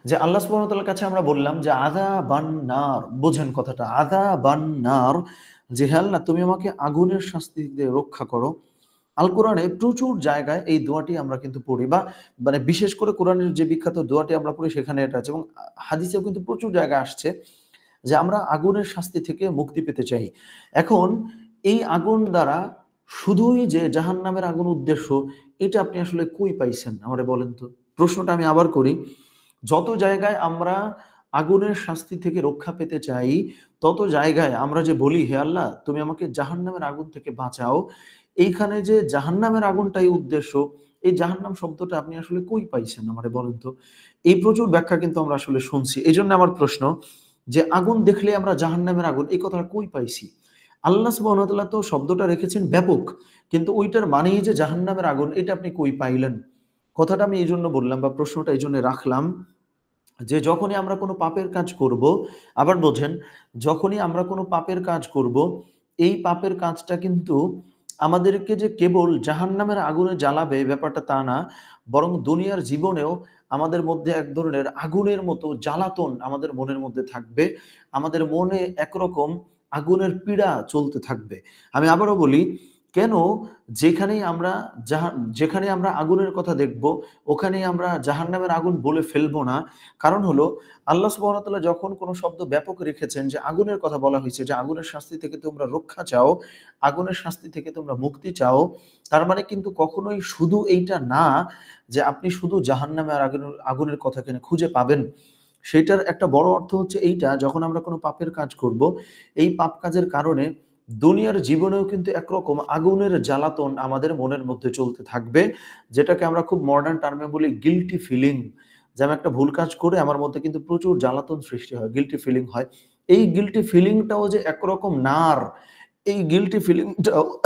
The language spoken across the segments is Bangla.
যে আল্লাহ সুবহানাহু ওয়া তাআলার কাছে আমরা বললাম যে আযাবান নার, বোঝেন কথাটা, আযাবান নার, যে হে আল্লাহ তুমি আমাকে আগুনের শাস্তি থেকে রক্ষা করো। আল কোরআনে প্রচুর জায়গায় এই দোয়াটি আমরা কিন্তু পড়ি, বা মানে বিশেষ করে কোরআনের যে বিখ্যাত দোয়াটি আমরা পড়ি সেখানে এটা আছে, এবং হাদিসেও কিন্তু প্রচুর জায়গায় আসছে যে আমরা আগুনের শাস্তি থেকে মুক্তি পেতে চাই। এখন এই আগুন দ্বারা শুধুই যে জাহান্নামের আগুন উদ্দেশ্য, এটা আপনি আসলে কই পাইছেন আমারে বলেন তো? প্রশ্নটা আমি আবার করি। যত জায়গায় আমরা আগুনের শাস্তি থেকে রক্ষা পেতে চাই, তত জায়গায় আমরা যে বলি, "হে আল্লাহ, তুমি আমাকে জাহান্নামের আগুন থেকে বাঁচাও।" এইখানে যে জাহান্নামের আগুনটাই উদ্দেশ্য, এই জাহান্নাম শব্দটা আপনি আসলে কই পাইছেন আমারে বলেন তো? এই প্রচুর ব্যাখ্যা কিন্তু আমরা আসলে শুনছি। এজন্য আমার প্রশ্ন যে আগুন দেখলে আমরা জাহান্নামের আগুন, এই কথাটা কই পাইছি? আল্লাহ সুবহানাহু ওয়া তাআলা তো শব্দটা রেখেছেন ব্যাপক। কিন্তু ওইটার মানেই যে জাহান্নামের আগুন, এটা আপনি কই পাইলেন? কথাটা আমি এইজন্য বললাম, বা প্রশ্নটা এইজন্য রাখলাম যে যখনই আমরা কোনো পাপের কাজ করব, আবার বোঝেন, যখনই আমরা কোনো পাপের কাজ করব, এই পাপের কাজটা কিন্তু আমাদেরকে যে কেবল জাহান্নামের আগুনে জ্বালাবে ব্যাপারটা তা না, বরং দুনিয়ার জীবনেও আমাদের মধ্যে এক ধরনের আগুনের মতো জ্বালাতন আমাদের মনের মধ্যে থাকবে। আমাদের মনে একরকম আগুনের পীড়া চলতে থাকবে। আমি আবারও বলি, কেন যেখানেই আমরা যেখানে আমরা আগুনের কথা দেখব, ওখানেই আমরা জাহান্নামের আগুন বলে ফেলবো না। কারণ হলো আল্লাহ সুবহানাহু ওয়া তাআলা যখন কোন শব্দ ব্যাপক রেখেছেন, যে আগুনের কথা বলা হয়েছে, যে আগুনের শাস্তি থেকে তোমরা রক্ষা চাও, আগুনের শাস্তি থেকে তোমরা মুক্তি চাও, তার মানে কিন্তু কখনোই শুধু এইটা না যে আপনি শুধু জাহান্নামে আর আগুনের কথা এখানে খুঁজে পাবেন। সেটার একটা বড় অর্থ হচ্ছে এইটা, যখন আমরা কোন পাপের কাজ করব, এই পাপ কাজের কারণে দুনিয়ার জীবনেও কিন্তু একরকম আগুনের জ্বালাতন আমাদের মনের মধ্যে চলতে থাকবে। যেটাকে আমরা খুব মডার্ন টার্মে বলি গিল্টি ফিলিং। যে আমি একটা ভুল কাজ করে আমার মধ্যে কিন্তু প্রচুর জ্বালাতন সৃষ্টি হয়, গিল্টি ফিলিং হয়। এই গিল্টি ফিলিংটাও যে একরকম নার, এই গিল্টি ফিলিংটাও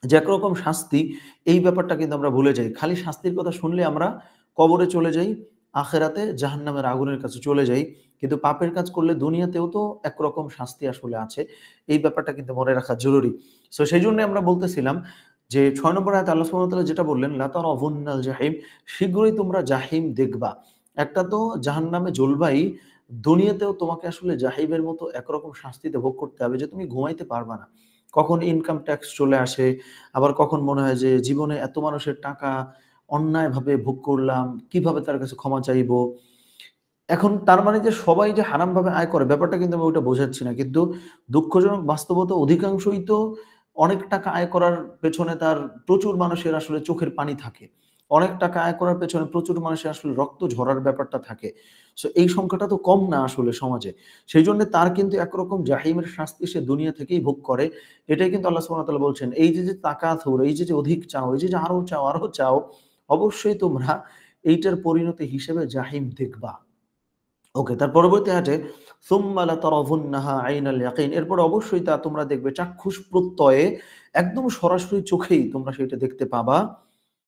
যে একরকম শাস্তি, এই ব্যাপারটা কিন্তু আমরা ভুলে যাই। খালি শাস্তির কথা শুনলে আমরা কবরে চলে যাই, আখেরাতে জাহান্নামের আগুনের কাছে চলে যাই। কিন্তু পাপের কাজ করলে দুনিয়াতেও তো একরকম শাস্তি আসলে আছে। এই ব্যাপারটা কিন্তু মনে রাখা জরুরি। সো সেইজন্যই আমরা বলতেছিলাম যে ৬ নম্বর আয়াতে আল্লাহ সুবহানাহু ওয়া তাআলা যেটা বললেন, "লা তারাউন্নাল জাহিম", শীঘ্রই তোমরা জাহিম দেখবা। একটা তো জাহান্নামে জ্বলবাই, দুনিয়াতেও তোমাকে আসলে জাহিমের মতো একরকম শাস্তিতে ভোগ করতে হবে যে তুমি ঘুমাইতে পারবা না। কখন ইনকাম ট্যাক্স চলে আসে, আবার কখন মনে হয় যে জীবনে এত মানুষের টাকা অন্যায়ভাবে ভোগ করলাম, কিভাবে তার কাছে ক্ষমা চাইবো? এখন তার মানে যে সবাই যে হারামভাবে আয় করে, ব্যাপারটা কিন্তু আমি ওইটা বোঝাচ্ছি না। কিন্তু দুঃখজনক বাস্তবতা, অধিকাংশই তো অনেক টাকা আয় করার পেছনে তার প্রচুর মানুষের আসলে চোখের পানি থাকে। অনেক টাকা আয় করার পেছনে প্রচুর মানুষের আসলে রক্ত ঝরার ব্যাপারটা থাকে। সো এই সংখ্যাটা তো কম না আসলে সমাজে। সেইজন্য তার কিন্তু একরকম জাহিমের শাস্তি সে দুনিয়া থেকেই ভোগ করে। এটাই কিন্তু আল্লাহ সুবহানাহু ওয়া তাআলা বলছেন, এই যে তাকাথুর, এই যে অধিক চাও, এই যে আরো চাও, আরো চাও, অবশ্যই তোমরা এইটার পরিণতি হিসেবে জাহিম দেখবা। ওকে, তার পরবর্তী আয়াতে সুম্মা লাতারাউন্নাহা আইনাল ইয়াকিন, এরপর অবশ্যই তা তোমরা দেখবে চাক্ষুষ প্রত্যয়ে, একদম সরাসরি চোখেই তোমরা সেটা দেখতে পাবা।